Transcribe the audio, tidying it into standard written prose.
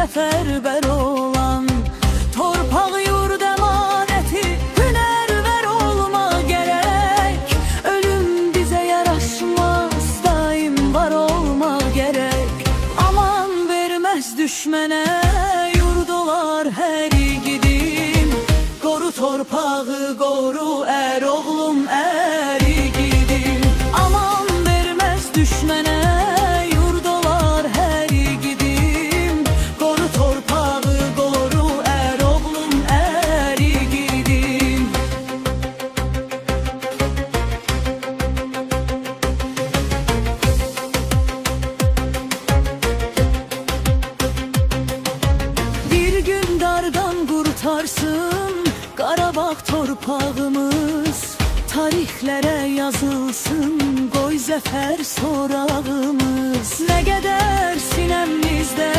səfərbər olan. Torpaq yurd əmanəti, hünərvər olmaq gərək. Ölüm bizə yaraşmaz, daim var olmaq gərək. Aman verməz düşmənə, yurd olar hər igidim. Qoru torpağı, qoru ər oğlum, ər igidim. Aman verməz düşmənə, yurd olar hər igidim. Qoru torpağı, qoru ər oğlum, ər igidim. Bir gün dardan qurtarsın Qarabağ torpağımız, tarixlərə yazılsın, qoy zəfər sorağımız. Nə qədər sinəmizdə